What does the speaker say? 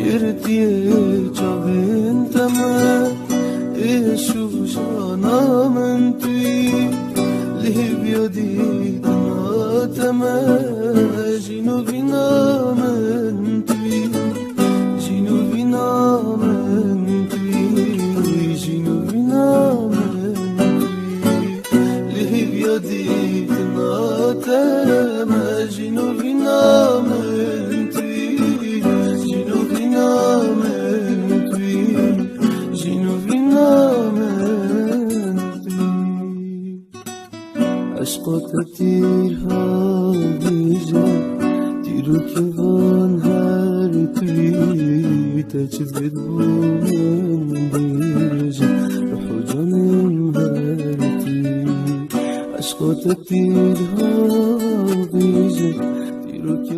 گردیه چاوین تمه ایشو جانا من توی لیبیا دیدنا تمه جینو بینا من توی جینو بینا من توی جینو بینا من توی لیبیا دیدنا تمه جینو بینا من توی جینو بینا من توی جینو بینا من توی عشقات تیرها بیجا تیرو که وان هر توی تجذب من بیجا روح و جانم هر توی عشقات تیرها بیجا تیرو که